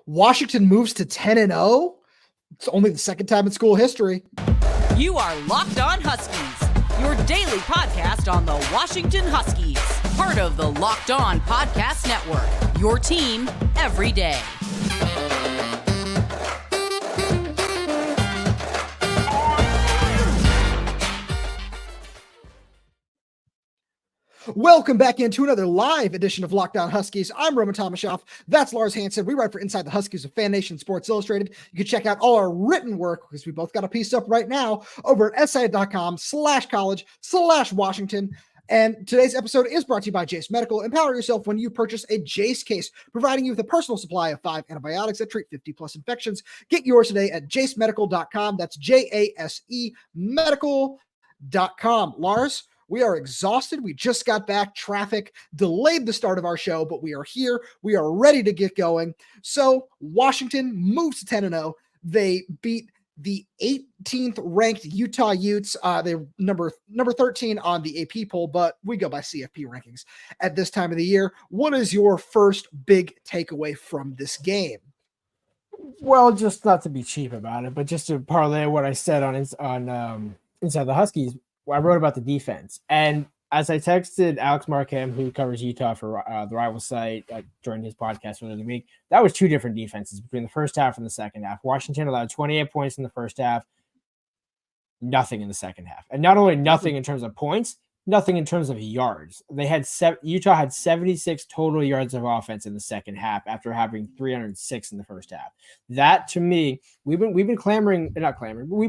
Washington moves to 10-0. It's only the second time in school history. You are Locked On Huskies, your daily podcast on the Washington Huskies, part of the Locked On Podcast Network, your team every day. Welcome back into another live edition of Locked On Huskies. I'm Roman Tomashoff. That's Lars Hanson. We write for Inside the Huskies of Fan Nation Sports Illustrated. You can check out all our written work, because we both got a piece up right now, over at si.com/college/Washington. And today's episode is brought to you by Jace Medical. Empower yourself when you purchase a Jace case, providing you with a personal supply of 5 antibiotics that treat 50+ infections. Get yours today at jacemedical.com. That's JASE medical.com. Lars, we are exhausted. We just got back. Traffic delayed the start of our show, but we are here. We are ready to get going. So Washington moves to 10-0. They beat the 18th ranked Utah Utes. They're number 13 on the AP poll, but we go by CFP rankings at this time of the year. What is your first big takeaway from this game? Well, just not to be cheap about it, but just to parlay what I said on Inside the Huskies, I wrote about the defense. And as I texted Alex Markham, who covers Utah for the rival site during his podcast earlier in the week, that was two different defenses between the first half and the second half. Washington allowed 28 points in the first half, nothing in the second half. And not only nothing in terms of points, nothing in terms of yards. They had Utah had 76 total yards of offense in the second half after having 306 in the first half. That, to me, we've been we've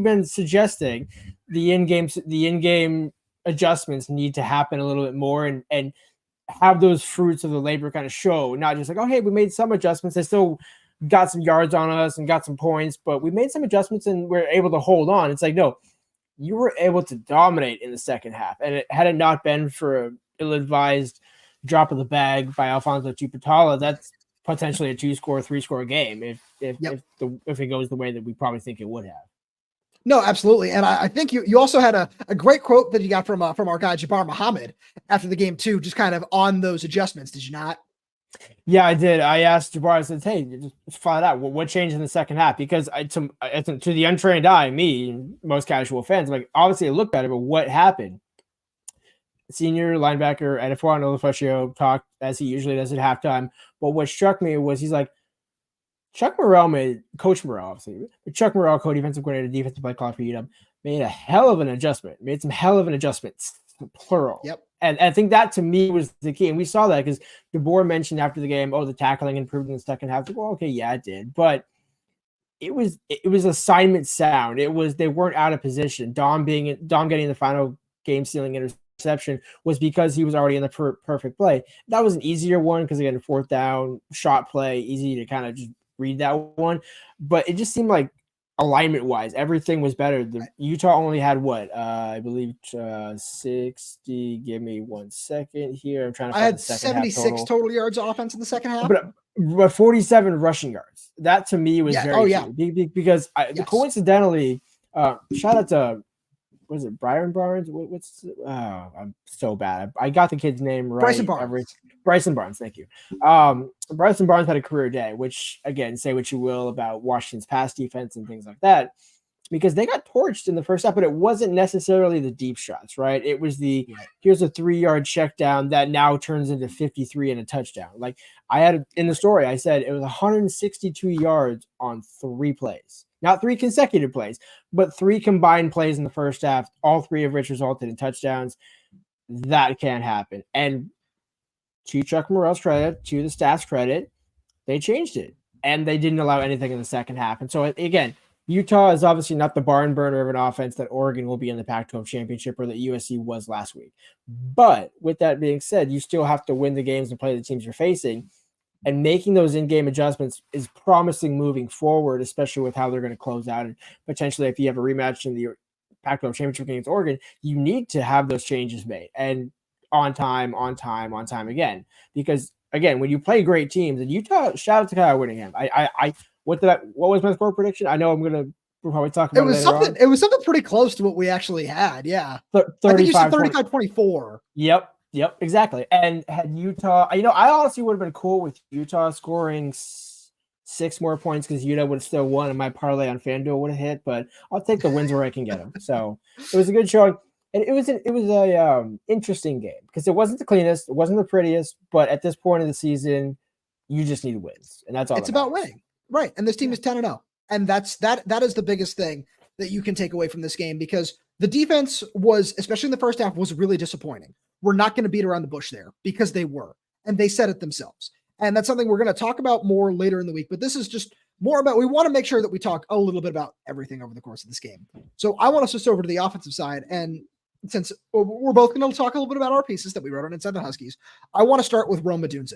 been suggesting the in-game adjustments need to happen a little bit more and have those fruits of the labor kind of show, not just like, oh, hey, we made some adjustments. They still got some yards on us and got some points, but we made some adjustments and we're able to hold on. It's like, no, you were able to dominate in the second half. And had it not been for an ill-advised drop of the bag by Alfonso Chupatala, that's potentially a 2-score, 3-score game if it goes the way that we probably think it would have. No, absolutely. And I think you also had a great quote that you got from our guy, Jabbar Muhammad, after the game too, just kind of on those adjustments. Did you not? Yeah, I did. I asked Jabbar, I said, hey, just find out what changed in the second half, because to the untrained eye, me and most casual fans, like, obviously it looked better, but what happened? Senior linebacker Edefua Olufashio talked as he usually does at halftime, but what struck me was he's like, Coach Morrell, obviously, but Chuck Morrell, co-defensive coordinator, defensive play caller for UW, made some hell of an adjustments, plural. Yep. And I think that, to me, was the key. And we saw that because DeBoer mentioned after the game, the tackling improved in the second half. Like, well, okay, yeah, it did. But it was assignment sound. They weren't out of position. Dom getting the final game-sealing interception was because he was already in the perfect play. That was an easier one because, again, fourth down, shot play, easy to kind of just read that one. But it just seemed like, alignment-wise, everything was better. The Utah only had I believe 60. Give me 1 second here. I'm trying to find the second half 76 total yards of offense in the second half, but 47 rushing yards. That, to me, was very key, because coincidentally, shout out to, was it Byron Barnes? I'm so bad. I got the kid's name right. Bryson Barnes, thank you. Bryson Barnes had a career day, which, again, say what you will about Washington's pass defense and things like that, because they got torched in the first half, but it wasn't necessarily the deep shots, right? It was here's a 3-yard check down that now turns into 53 and a touchdown. Like I had in the story, I said it was 162 yards on 3 plays. Not 3 consecutive plays, but 3 combined plays in the first half, all 3 of which resulted in touchdowns. That can't happen. And to Chuck Morrell's credit, to the staff's credit, they changed it. And they didn't allow anything in the second half. And so, again, Utah is obviously not the barn burner of an offense that Oregon will be in the Pac-12 championship or that USC was last week. But with that being said, you still have to win the games and play the teams you're facing. And making those in-game adjustments is promising moving forward, especially with how they're going to close out. And potentially, if you have a rematch in the Pac-12 championship against Oregon, you need to have those changes made. And on time again. Because, again, when you play great teams, and Utah, shout out to Kyle Whittingham. What was my score prediction? I know we'll probably talk about it later on. It was something pretty close to what we actually had, yeah. 35-24. Yep, exactly. And had Utah, I honestly would have been cool with Utah scoring 6 more points because UW would have still won and my parlay on FanDuel would have hit, but I'll take the wins where I can get them. So it was a good showing. And it was a interesting game because it wasn't the cleanest, it wasn't the prettiest, but at this point in the season, you just need wins. And that's all. It's about winning. Right. And this team is 10-0. And that is the biggest thing that you can take away from this game, because the defense was, especially in the first half, was really disappointing. We're not going to beat around the bush there because they were, and they said it themselves. And that's something we're going to talk about more later in the week. But this is just more about, we want to make sure that we talk a little bit about everything over the course of this game. So I want to switch over to the offensive side. And since we're both going to talk a little bit about our pieces that we wrote on Inside the Huskies, I want to start with Odunze,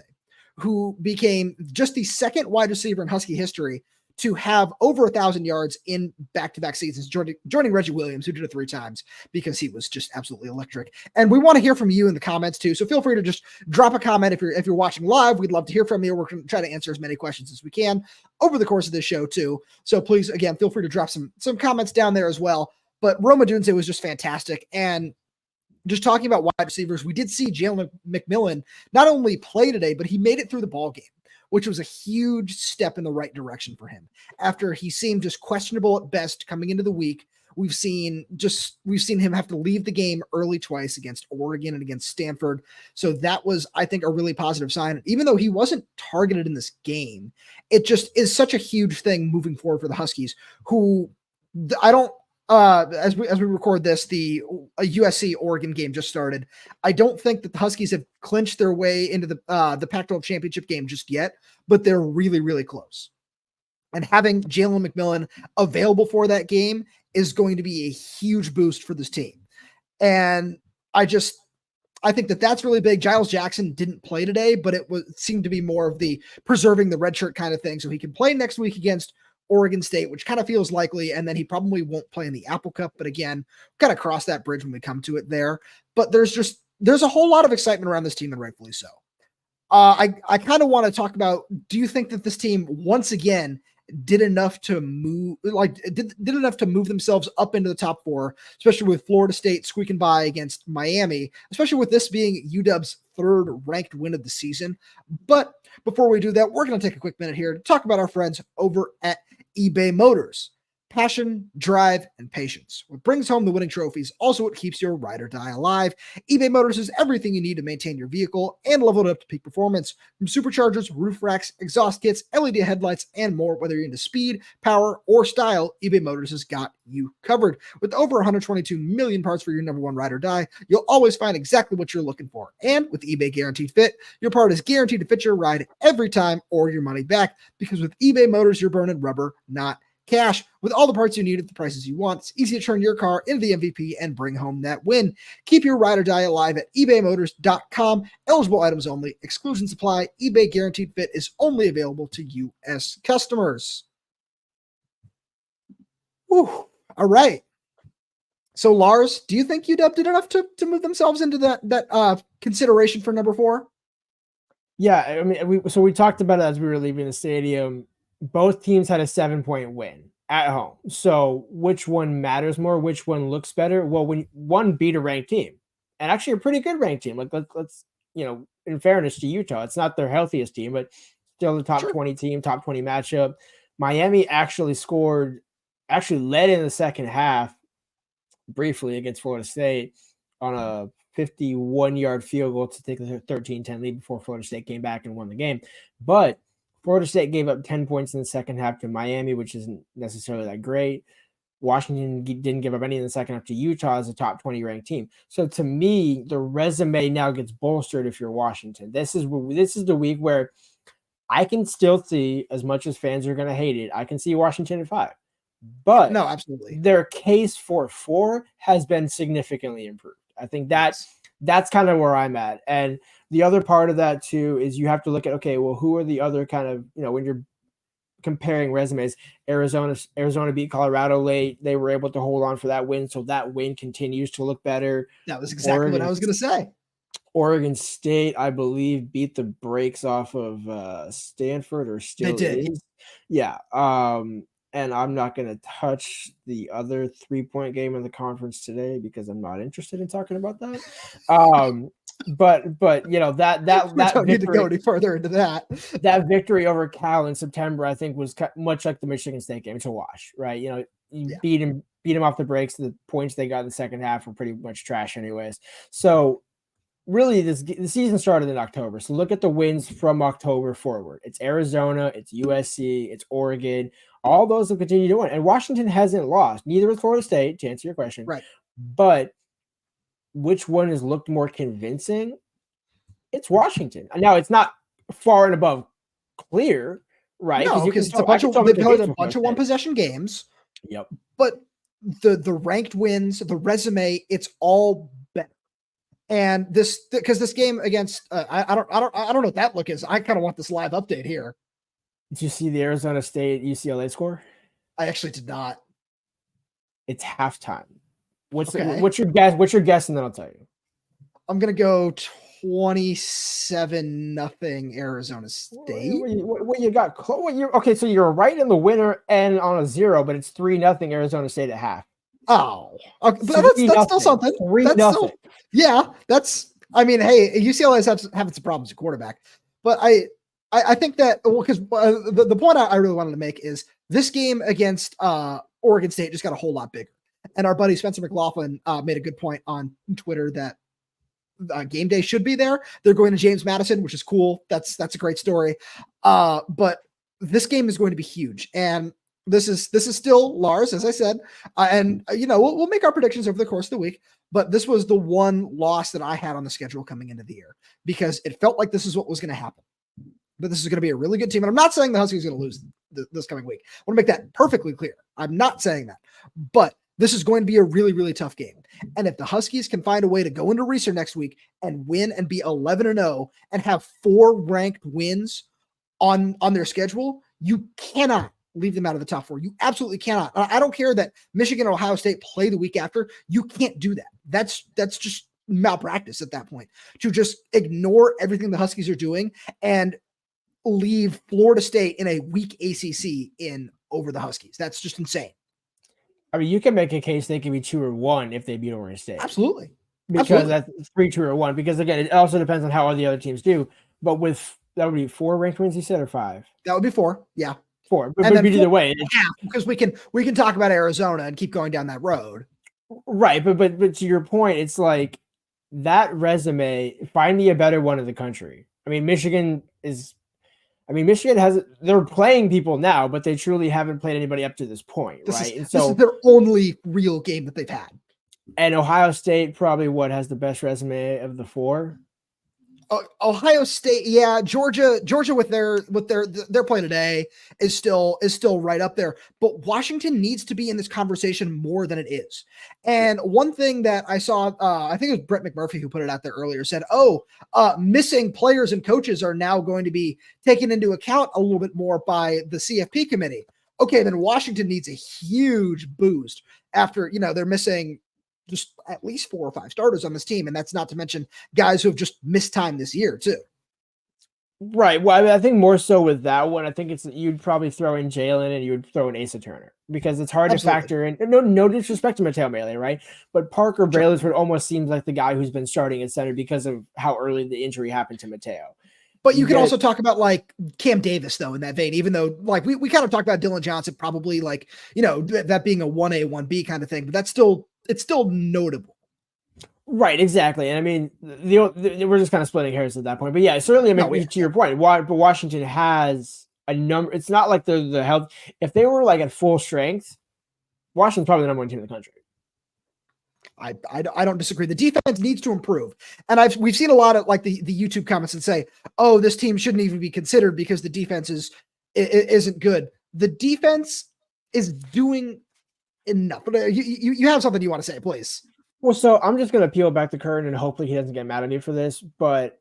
who became just the second wide receiver in Husky history to have over 1,000 yards in back-to-back seasons, joining Reggie Williams, who did it 3 times because he was just absolutely electric. And we want to hear from you in the comments too. So feel free to just drop a comment if you're watching live. We'd love to hear from you. We're going to try to answer as many questions as we can over the course of this show too. So please, again, feel free to drop some comments down there as well. But Odunze was just fantastic. And just talking about wide receivers, we did see Jalen McMillan not only play today, but he made it through the ball game, which was a huge step in the right direction for him. After he seemed just questionable at best coming into the week, we've seen him have to leave the game early twice against Oregon and against Stanford. So that was, I think, a really positive sign. Even though he wasn't targeted in this game, it just is such a huge thing moving forward for the Huskies, who I don't, as we record this, the USC Oregon game just started. I don't think that the Huskies have clinched their way into the Pac-12 championship game just yet, but they're really, really close. And having Jalen McMillan available for that game is going to be a huge boost for this team. And I think that that's really big. Giles Jackson didn't play today, but it seemed to be more of the preserving the red shirt kind of thing. So he can play next week against Oregon State, which kind of feels likely, and then he probably won't play in the Apple Cup. But again, kind of cross that bridge when we come to it there. But there's a whole lot of excitement around this team, and rightfully so. I kind of want to talk about, do you think that this team once again did enough to move themselves up into the top 4, especially with Florida State squeaking by against Miami, especially with this being UW's 3rd ranked win of the season? But before we do that, we're going to take a quick minute here to talk about our friends over at eBay Motors. Passion, drive, and patience. What brings home the winning trophies, also what keeps your ride or die alive. eBay Motors is everything you need to maintain your vehicle and level it up to peak performance. From superchargers, roof racks, exhaust kits, LED headlights, and more. Whether you're into speed, power, or style, eBay Motors has got you covered. With over 122 million parts for your number one ride or die, you'll always find exactly what you're looking for. And with eBay Guaranteed Fit, your part is guaranteed to fit your ride every time or your money back. Because with eBay Motors, you're burning rubber, not cash. With all the parts you need at the prices you want, it's easy to turn your car into the MVP and bring home that win. Keep your ride or die alive at ebaymotors.com. Eligible items only. Exclusions apply. eBay Guaranteed Fit is only available to U.S. customers. Whew. All right. So, Lars, do you think UW did enough to move themselves into that consideration for number 4? Yeah, I mean, we talked about it as we were leaving the stadium. Both teams had a 7-point win at home. So which one matters more? Which one looks better? Well, when one beat a ranked team, and actually a pretty good ranked team, like let's in fairness to Utah, it's not their healthiest team, but still the top 20 team, top 20 matchup. Miami actually led in the second half briefly against Florida State on a 51-yard field goal to take the 13-10 lead before Florida State came back and won the game. But Florida State gave up 10 points in the second half to Miami, which isn't necessarily that great. Washington didn't give up any in the second half to Utah as a top 20 ranked team. So to me, the resume now gets bolstered if you're Washington. This is the week where I can still see, as much as fans are going to hate it, I can see Washington at 5. But no, absolutely, their case for 4 has been significantly improved. I think that's kind of where I'm at. And the other part of that too is you have to look at, okay, well, who are the other kind of, when you're comparing resumes, Arizona beat Colorado late. They were able to hold on for that win. So that win continues to look better. That was exactly what I was going to say. Oregon State, I believe, beat the brakes off of Stanford, or still they did. Is. Yeah. And I'm not going to touch the other 3-point game in the conference today because I'm not interested in talking about that. But you know that we don't need to victory, go any further into that. That victory over Cal in September, I think, was much like the Michigan State game. It's a wash, right? You know, you beat him off the breaks. The points they got in the second half were pretty much trash, anyways. So really, the season started in October. So look at the wins from October forward. It's Arizona, it's USC, it's Oregon. All those have continued to win, and Washington hasn't lost. Neither with Florida State, to answer your question, right? But which one has looked more convincing? It's Washington. Now it's not far and above clear, right? No, because it's a bunch of one possession games. Yep. But the ranked wins, the resume, it's all better. And because this game against I don't know what that look is. I kind of want this live update here. Did you see the Arizona State UCLA score? I actually did not. It's halftime. What's your guess? What's your guess? And then I'll tell you. I'm gonna go 27-0 Arizona State. What you got? Okay, so you're right in the winner and on a 0, but it's 3-0 Arizona State at half. Oh, okay. But that's still something. 3-0. Yeah, that's. I mean, hey, UCLA is having some problems at quarterback, but I think that because the point I really wanted to make is this game against Oregon State just got a whole lot bigger. And our buddy Spencer McLaughlin made a good point on Twitter that game day should be there. They're going to James Madison, which is cool. That's a great story. But this game is going to be huge. And this is still Lars, as I said. And you know, we'll make our predictions over the course of the week. But this was the one loss that I had on the schedule coming into the year because it felt like this is what was going to happen. But this is going to be a really good team. And I'm not saying the Huskies are going to lose this coming week. I want to make that perfectly clear. I'm not saying that. But this is going to be a really, really tough game. And if the Huskies can find a way to go into Reser next week and win and be 11-0 and have 4 ranked wins on their schedule, you cannot leave them out of the top 4. You absolutely cannot. I don't care that Michigan and Ohio State play the week after. You can't do that. That's just malpractice at that point to just ignore everything the Huskies are doing and leave Florida State in a weak ACC in over the Huskies. That's just insane. I mean, you can make a case they can be 2-1 if they beat Oregon State. Absolutely. Because that's 3-2-1. Because again, it also depends on how all the other teams do. But that would be 4 ranked wins, you said, or 5? That would be 4. Yeah. 4. But either way. Because we can talk about Arizona and keep going down that road. Right. But to your point, it's like that resume, find me a better one in the country. I mean, Michigan they're playing people now, but they truly haven't played anybody up to this point, right? This is their only real game that they've had. And Ohio State probably has the best resume of the 4. Ohio State, yeah, Georgia with their play today is still right up there. But Washington needs to be in this conversation more than it is. And one thing that I saw, I think it was Brett McMurphy who put it out there earlier, said, missing players and coaches are now going to be taken into account a little bit more by the CFP committee. Okay, then Washington needs a huge boost after, they're missing just at least 4 or 5 starters on this team. And that's not to mention guys who have just missed time this year too. Right. Well, I think more so with that one, I think you'd probably throw in Jalen and you would throw in Asa Turner because it's hard to factor in. No disrespect to Mateo Melee, right? But Parker Brailsford almost seems like the guy who's been starting at center because of how early the injury happened to Mateo. But you can also talk about like Cam Davis though in that vein, even though like we kind of talked about Dillon Johnson, probably like, that being a 1A, 1B kind of thing, but it's still notable. Right, exactly. And I mean, we're just kind of splitting hairs at that point. But yeah, certainly, to your point, but Washington has a number. It's not like the health. If they were like at full strength, Washington's probably the number 1 team in the country. I don't disagree. The defense needs to improve. And we've seen a lot of like the YouTube comments that say, oh, this team shouldn't even be considered because the defense isn't good. The defense is doing enough. But you have something you want to say, please. Well, so I'm just going to peel back the curtain and hopefully he doesn't get mad at me for this, but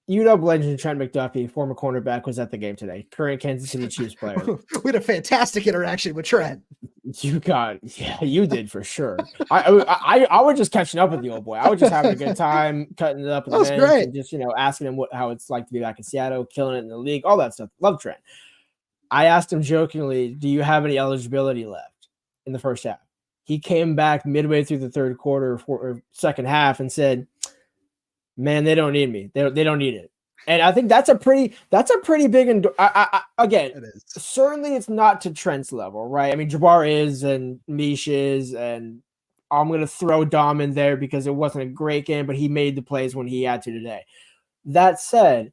UW legend Trent McDuffie, former cornerback, was at the game today. Current Kansas City Chiefs player. We had a fantastic interaction with Trent. You did for sure. I was just catching up with the old boy. I was just having a good time, cutting it up. That was great. And just, asking him how it's like to be back in Seattle, killing it in the league, all that stuff. Love Trent. I asked him jokingly, do you have any eligibility left in the first half? He came back midway through the third quarter or second half and said, man, they don't need me. They don't need it. And I think that's a pretty big, again, certainly it's not to Trent's level, right? I mean, Jabbar is, and Mish is, and I'm going to throw Dom in there because it wasn't a great game, but he made the plays when he had to today. That said,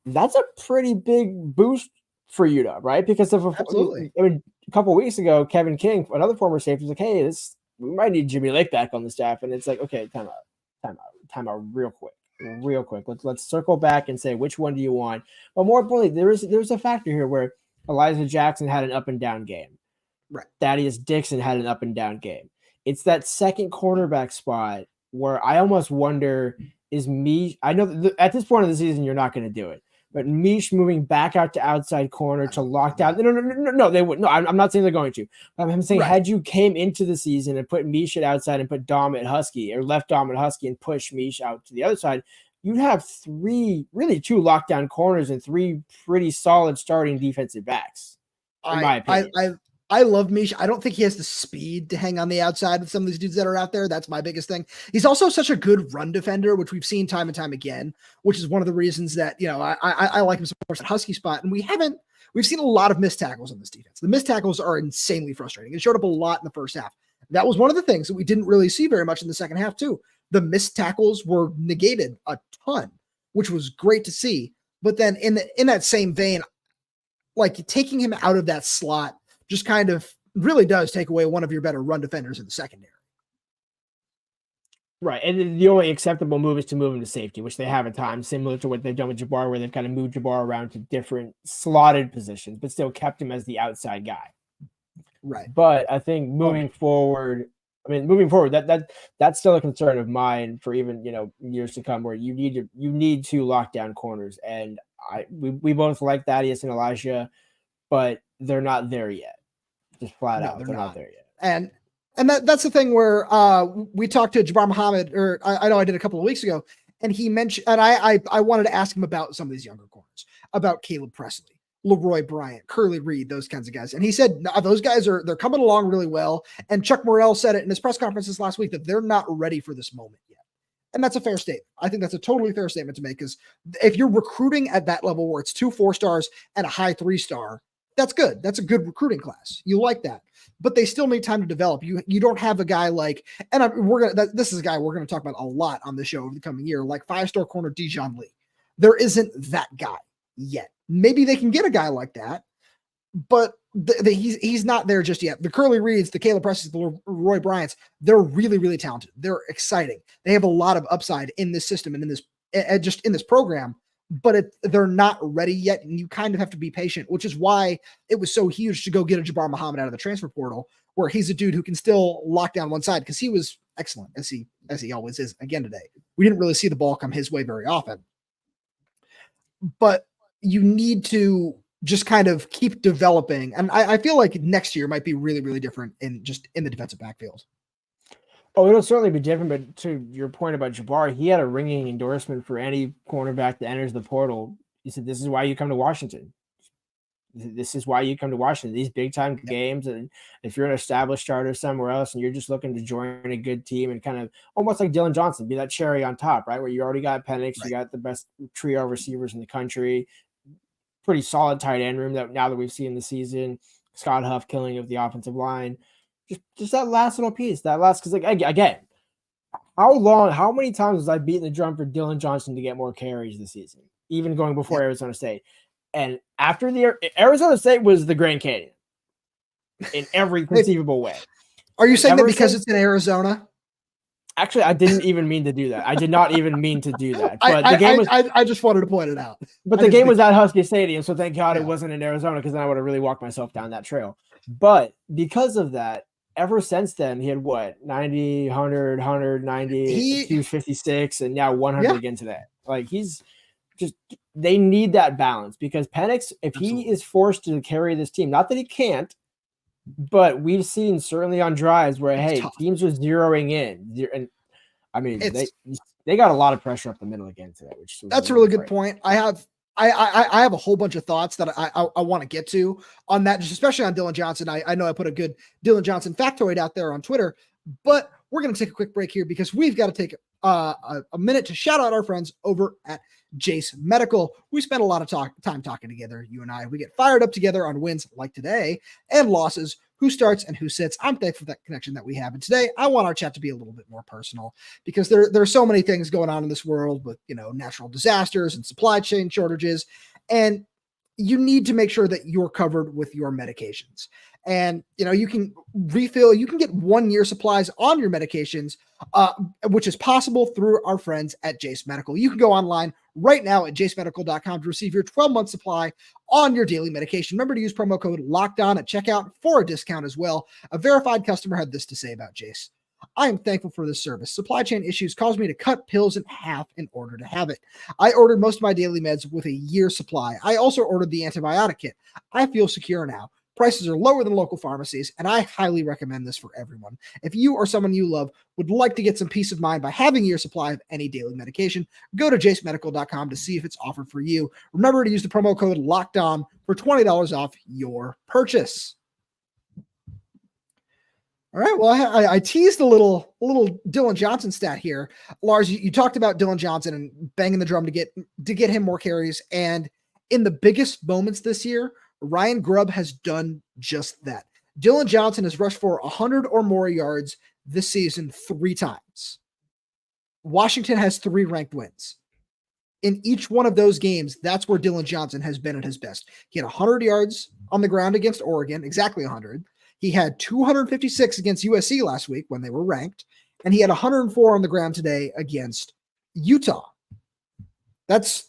that's a pretty big boost for Utah, right? Because Absolutely. I mean, a couple of weeks ago, Kevin King, another former safety, was like, hey, we might need Jimmy Lake back on the staff. And it's like, okay, time out real quick. Let's circle back and say, which one do you want? But more importantly, there's a factor here where Elijah Jackson had an up and down game. Right. Thaddeus Dixon had an up and down game. It's that second cornerback spot where I almost wonder, is Mish, I know at this point of the season, you're not going to do it, but Mish moving back out to outside corner to lock down. No, they wouldn't. No, I'm not saying they're going to. I'm saying, right, had you came into the season and put Mish at outside and put Dom at Husky, or left Dom at Husky and push Mish out to the other side, you'd have two lockdown corners and three pretty solid starting defensive backs, in my opinion. I love Mish. I don't think he has the speed to hang on the outside with some of these dudes that are out there. That's my biggest thing. He's also such a good run defender, which we've seen time and time again, which is one of the reasons that, I like him so much at Husky spot. And we've seen a lot of missed tackles on this defense. The missed tackles are insanely frustrating. It showed up a lot in the first half. That was one of the things that we didn't really see very much in the second half too. The missed tackles were negated a ton, which was great to see. But then in that same vein, like taking him out of that slot just kind of really does take away one of your better run defenders in the secondary. Right. And the only acceptable move is to move him to safety, which they have at times, similar to what they've done with Jabbar, where they've kind of moved Jabbar around to different slotted positions, but still kept him as the outside guy. Right. But I think moving forward, that's still a concern of mine for even, years to come, where you need to lock down corners. And we both like Thaddeus and Elijah, but they're not there yet. Just flat out, they're not there yet. And that's the thing where we talked to Jabbar Muhammad, or I know I did a couple of weeks ago, and he mentioned, and I wanted to ask him about some of these younger corners, about Caleb Presley, Leroy Bryant, Curly Reed, those kinds of guys. And he said, no, those guys they're coming along really well. And Chuck Morrell said it in his press conferences last week that they're not ready for this moment yet. And that's a fair statement. I think that's a totally fair statement to make, because if you're recruiting at that level where it's 2 4-stars and a high 3-star, that's good. That's a good recruiting class. You like that, but they still need time to develop. You don't have a guy like, and this is a guy we're going to talk about a lot on the show over the coming year, like 5-star corner Dijon Lee. There isn't that guy yet. Maybe they can get a guy like that, but he's not there just yet. The Curly Reeds, the Caleb Presleys, the Roy Bryants, they're really, really talented. They're exciting. They have a lot of upside in this system and in this program. But they're not ready yet, and you kind of have to be patient, which is why it was so huge to go get a Jabbar Muhammad out of the transfer portal, where he's a dude who can still lock down one side, because he was excellent, as he always is again today. We didn't really see the ball come his way very often. But you need to just kind of keep developing, and I feel like next year might be really, really different in the defensive backfield. Oh, it'll certainly be different, but to your point about Jabbar, he had a ringing endorsement for any cornerback that enters the portal. He said, this is why you come to Washington. This is why you come to Washington, these big-time games. And if you're an established starter somewhere else and you're just looking to join a good team and kind of almost like Dillon Johnson, be that cherry on top, right, where you already got Penix, right, you got the best trio of receivers in the country, pretty solid tight end room that now that we've seen the season, Scott Huff killing of the offensive line. Just that last little piece, because like, again, how many times was I beating the drum for Dillon Johnson to get more carries this season, even going before Arizona State? And after Arizona State was the Grand Canyon in every conceivable way. Are you saying that because it's in Arizona? Actually, I didn't even mean to do that. I did not even mean to do that. But I just wanted to point it out. But the game was at Husky Stadium, so thank God it wasn't in Arizona, because then I would have really walked myself down that trail. But because of that, ever since then, he had 90, 100, 190, 256, and now 100 again today. Like, they need that balance, because Penix, if he is forced to carry this team, not that he can't, but we've seen certainly on drives where, teams are zeroing in. And I mean, they got a lot of pressure up the middle again today, that's a really good point. I have a whole bunch of thoughts that I want to get to on that, just especially on Dillon Johnson. I know I put a good Dillon Johnson factoid out there on Twitter, but we're going to take a quick break here because we've got to take a minute to shout out our friends over at Jace Medical. We spend a lot of time talking together, you and I. We get fired up together on wins like today and losses, who starts and who sits. I'm thankful for that connection that we have. And today I want our chat to be a little bit more personal because there are so many things going on in this world with, natural disasters and supply chain shortages. And you need to make sure that you're covered with your medications. And, you can refill, you can get 1 year supplies on your medications, which is possible through our friends at Jace Medical. You can go online right now at jacemedical.com to receive your 12-month supply on your daily medication. Remember to use promo code LOCKEDON at checkout for a discount as well. A verified customer had this to say about Jace. I am thankful for this service. Supply chain issues caused me to cut pills in half in order to have it. I ordered most of my daily meds with a year supply. I also ordered the antibiotic kit. I feel secure now. Prices are lower than local pharmacies, and I highly recommend this for everyone. If you or someone you love would like to get some peace of mind by having your supply of any daily medication, go to jacemedical.com to see if it's offered for you. Remember to use the promo code LOCKEDON for $20 off your purchase. All right, well, I teased a little Dillon Johnson stat here. Lars, you talked about Dillon Johnson and banging the drum to get him more carries, and in the biggest moments this year, Ryan Grubb has done just that. Dillon Johnson has rushed for 100 or more yards this season 3 times. Washington has 3 ranked wins. In each one of those games, that's where Dillon Johnson has been at his best. He had 100 yards on the ground against Oregon, exactly 100. He had 256 against USC last week when they were ranked, and he had 104 on the ground today against Utah. That's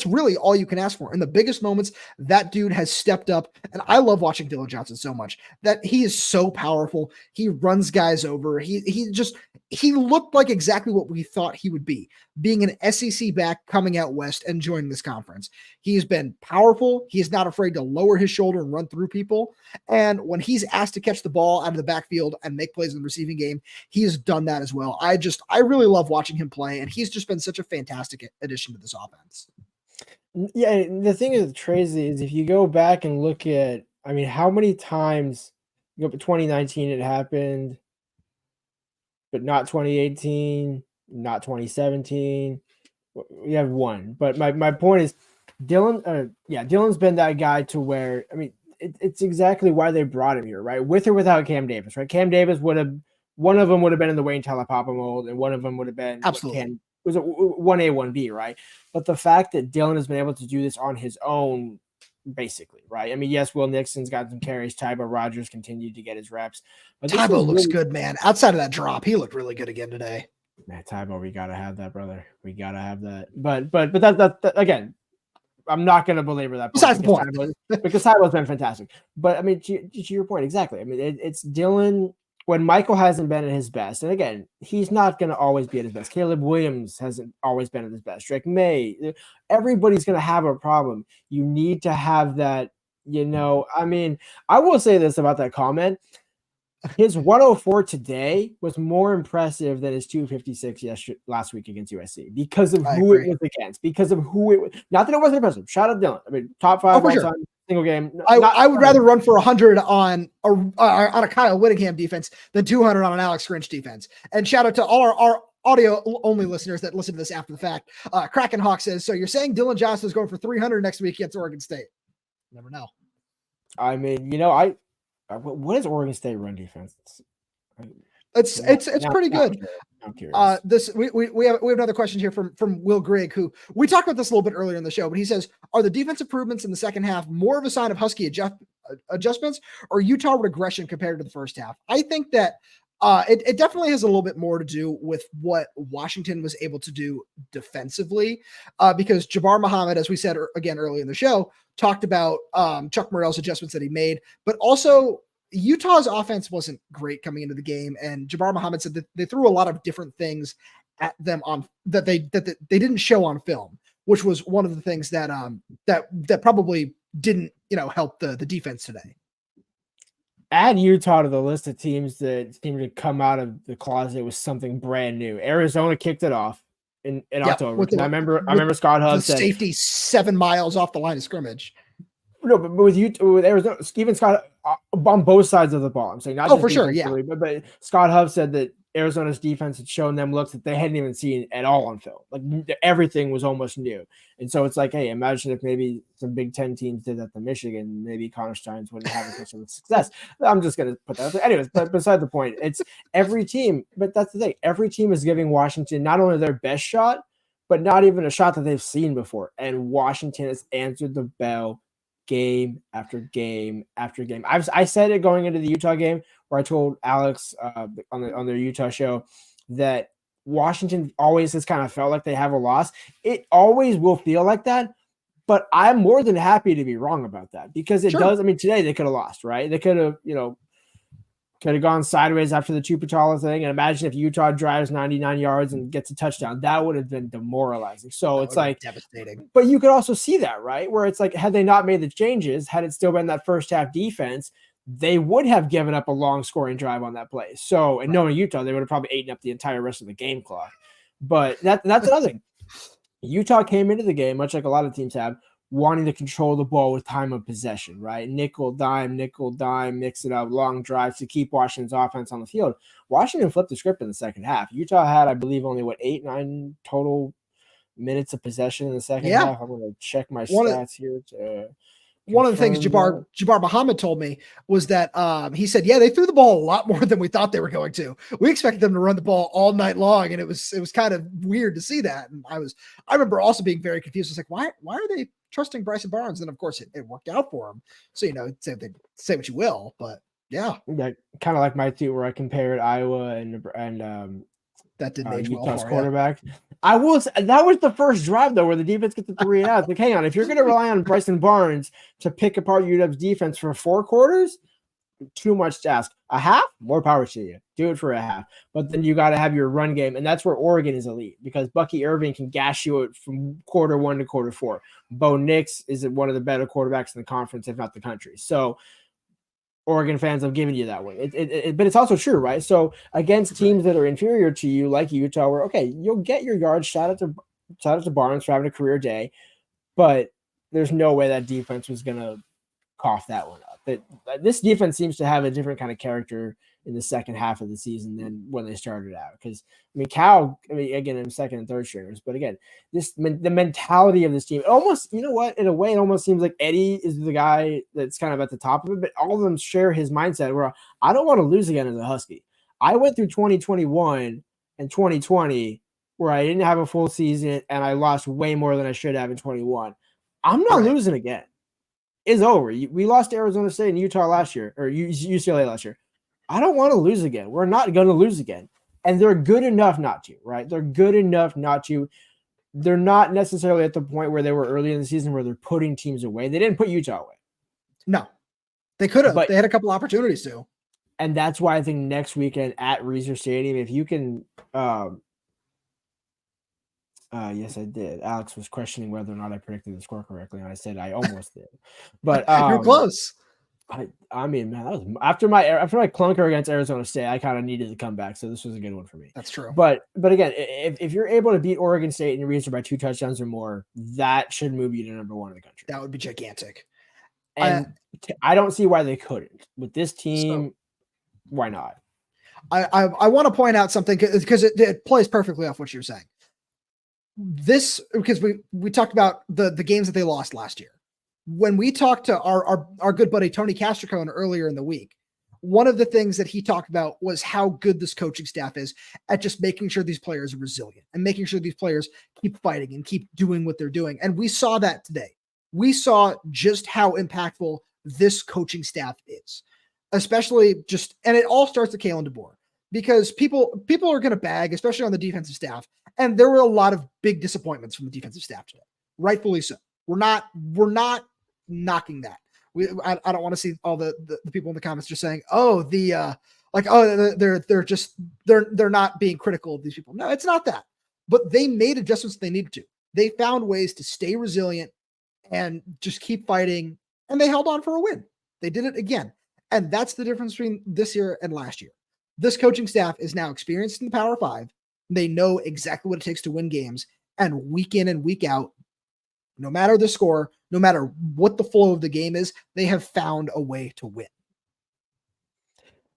really all you can ask for. In the biggest moments, that dude has stepped up. And I love watching Dillon Johnson so much that he is so powerful. He runs guys over. He looked like exactly what we thought he would be, being an SEC back coming out west and joining this conference. He's been powerful. He is not afraid to lower his shoulder and run through people. And when he's asked to catch the ball out of the backfield and make plays in the receiving game, he has done that as well. I really love watching him play, and he's just been such a fantastic addition to this offense. Yeah, the thing is crazy is if you go back and look at, how many times, 2019 it happened, but not 2018, not 2017. We have 1. But my point is, Dillon's been that guy to where, it's exactly why they brought him here, right? With or without Cam Davis, right? Cam Davis one of them would have been in the Wayne Talapapa mold, and one of them would have been absolutely. It was a 1A, 1B, right? But the fact that Dillon has been able to do this on his own, basically, right? Yes, Will Nixon's got some carries. Tybo Rogers continued to get his reps. But Tybo looks good, man. Outside of that drop, he looked really good again today. Man, Tybo, we got to have that, brother. We got to have that. But that again, I'm not going to belabor that point. Besides the point. Because Tybo's been fantastic. But, to your point, exactly. It's Dillon. When Michael hasn't been at his best, and again, he's not going to always be at his best. Caleb Williams hasn't always been at his best. Drake May, everybody's going to have a problem. You need to have that, I will say this about that comment. His 104 today was more impressive than his 256 last week against USC because of who it was against, because of who it was. Not that it wasn't impressive. Shout out Dillon. Top 5 all time. Single game. I would rather run for 100 on a Kyle Whittingham defense than 200 on an Alex Grinch defense. And shout out to all our audio only listeners that listen to this after the fact. Kraken Hawk says, so you're saying Dillon Johnson is going for 300 next week against Oregon State? Never know. What is Oregon State run defense? It's pretty good. I'm curious. We have another question here from Will Grigg, who we talked about this a little bit earlier in the show, but he says, are the defensive improvements in the second half more of a sign of Husky adjustments or Utah regression compared to the first half? I think that it definitely has a little bit more to do with what Washington was able to do defensively, because Jabbar Muhammad, as we said again earlier in the show, talked about Chuck Morrell's adjustments that he made, but also Utah's offense wasn't great coming into the game, and Jabbar Muhammad said that they threw a lot of different things at them on that they didn't show on film, which was one of the things that probably didn't help the defense today. Add Utah to the list of teams that seemed to come out of the closet with something brand new. Arizona kicked it off in October. I remember Scott Hubbs said safety 7 miles off the line of scrimmage. No, but with Arizona, Steven Scott on both sides of the ball. I'm saying not. Oh, for sure, yeah. But Scott Hubbs said that Arizona's defense had shown them looks that they hadn't even seen at all on film. Like everything was almost new. And so it's like, hey, imagine if maybe some Big Ten teams did that to Michigan, maybe Connor Steins wouldn't have as much of a success. I'm just going to put that. Anyways, but beside the point, it's every team. But that's the thing. Every team is giving Washington not only their best shot, but not even a shot that they've seen before. And Washington has answered the bell game after game after game. I said it going into the Utah game, where I told Alex on their Utah show that Washington always has kind of felt like they have a loss. It always will feel like that, but I'm more than happy to be wrong about that, because it does. I mean, today they could have lost, right? They could have, could have gone sideways after the Chupachala thing. And imagine if Utah drives 99 yards and gets a touchdown. That would have been demoralizing. So it's like devastating. But you could also see that, right? Where it's like, had they not made the changes, had it still been that first half defense, they would have given up a long scoring drive on that play. So, and knowing Utah, they would have probably eaten up the entire rest of the game clock. But that's another thing. Utah came into the game, much like a lot of teams have, wanting to control the ball with time of possession, right? Nickel, dime, mix it up, long drives to keep Washington's offense on the field. Washington flipped the script in the second half. Utah had, I believe, only 8-9 total minutes of possession in the second half. I'm going to check my stats here. One of the things Jabbar Muhammad told me was that he said, they threw the ball a lot more than we thought they were going to. We expected them to run the ball all night long, and it was kind of weird to see that. And I remember also being very confused. I was like, why are they trusting Bryson Barnes? And of course it worked out for him. So, say what you will, but yeah. Kind of like my tweet where I compared Iowa and that didn't age well Utah's for quarterback. That was the first drive though, where the defense gets the 3 and out. Like, hang on, if you're going to rely on Bryson Barnes to pick apart UW's defense for 4 quarters, too much to ask. A half, more power to you. Do it for a half, but then you got to have your run game, and that's where Oregon is elite, because Bucky Irving can gash you from quarter 1 to quarter 4. Bo Nix is one of the better quarterbacks in the conference, if not the country. So Oregon fans have given you that one. But it's also true, right? So against teams that are inferior to you, like Utah, where, okay, you'll get your yards. Shout out to Barnes for having a career day, but there's no way that defense was going to cough that one up. This defense seems to have a different kind of character in the second half of the season than when they started out. Because, Cal, again, in second and third stringers, but again, the mentality of this team, almost, in a way, it almost seems like Eddie is the guy that's kind of at the top of it, but all of them share his mindset where I don't want to lose again as a Husky. I went through 2021 and 2020 where I didn't have a full season and I lost way more than I should have in 21. I'm not losing again. It's over. We lost to Arizona State and Utah last year, or UCLA last year. I don't want to lose again. We're not going to lose again. And they're good enough not to, right? They're good enough not to. They're not necessarily at the point where they were early in the season where they're putting teams away. They didn't put Utah away. No, they could have. They had a couple opportunities to. And that's why I think next weekend at Reser Stadium, if you can yes, I did. Alex was questioning whether or not I predicted the score correctly, and I said I almost did. But you're close. I mean, man, that was after my clunker against Arizona State. I kind of needed to come back, so this was a good one for me. That's true. But again, if you're able to beat Oregon State and you reach by 2 touchdowns or more, that should move you to number 1 in the country. That would be gigantic. And I don't see why they couldn't with this team. So, why not? I want to point out something because it plays perfectly off what you're saying. Because we talked about the games that they lost last year. When we talked to our good buddy Tony Castricone earlier in the week, one of the things that he talked about was how good this coaching staff is at just making sure these players are resilient and making sure these players keep fighting and keep doing what they're doing. And we saw that today. We saw just how impactful this coaching staff is, especially and it all starts with Kalen DeBoer, because people are going to bag, especially on the defensive staff. And there were a lot of big disappointments from the defensive staff today, rightfully so. We're not knocking that. I don't want to see all the people in the comments just saying, they're not being critical of these people. No, it's not that. But they made adjustments they needed to. They found ways to stay resilient and just keep fighting, and they held on for a win. They did it again. And that's the difference between this year and last year. This coaching staff is now experienced in the Power 5. They know exactly what it takes to win games, and week in and week out, no matter the score, no matter what the flow of the game is, they have found a way to win.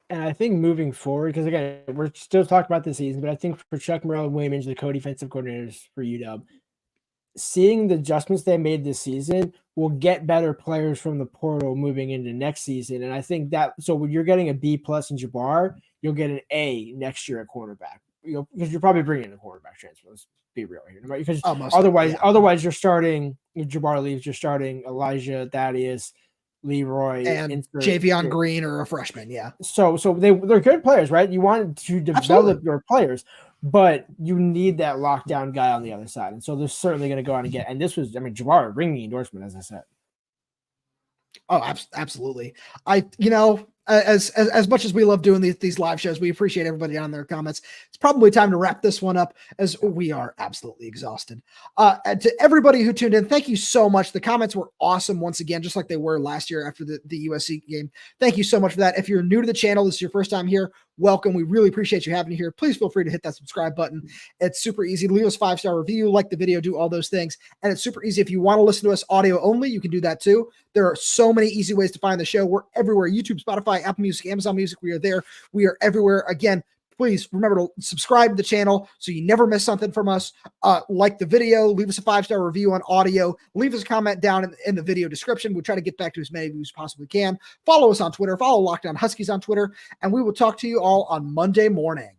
And I think moving forward, because again, we're still talking about this season, but I think for Chuck Merrill and Williams, the co-defensive coordinators for UW, seeing the adjustments they made this season will get better players from the portal moving into next season. And I think that, so when you're getting a B+ in Jabbar, you'll get an A next year at cornerback. Because you're probably bringing in a quarterback transfer. Let's be real here, right? Because otherwise you're starting. If Jabbar leaves, you're starting Elijah, Thaddeus, Leroy, and Javion Green or a freshman. Yeah. So they're good players, right? You want to develop your players, but you need that lockdown guy on the other side. And so they're certainly going to go out and get. And this was, Jabbar ringing endorsement, as I said. Oh, absolutely. As much as we love doing these live shows, we appreciate everybody on their comments. It's probably time to wrap this one up as we are absolutely exhausted. And to everybody who tuned in, thank you so much. The comments were awesome once again, just like they were last year after the USC game. Thank you so much for that. If you're new to the channel, this is your first time here, welcome. We really appreciate you having you here. Please feel free to hit that subscribe button. It's super easy. Leave us a 5-star review, like the video, do all those things. And it's super easy. If you want to listen to us audio only, you can do that too. There are so many easy ways to find the show. We're everywhere. YouTube, Spotify, Apple Music, Amazon Music. We are there. We are everywhere. Again, please remember to subscribe to the channel so you never miss something from us. Like the video, leave us a 5-star review on audio, leave us a comment down in the video description. We'll try to get back to as many of you as possibly can. Follow us on Twitter, follow Locked On Huskies on Twitter, and we will talk to you all on Monday morning.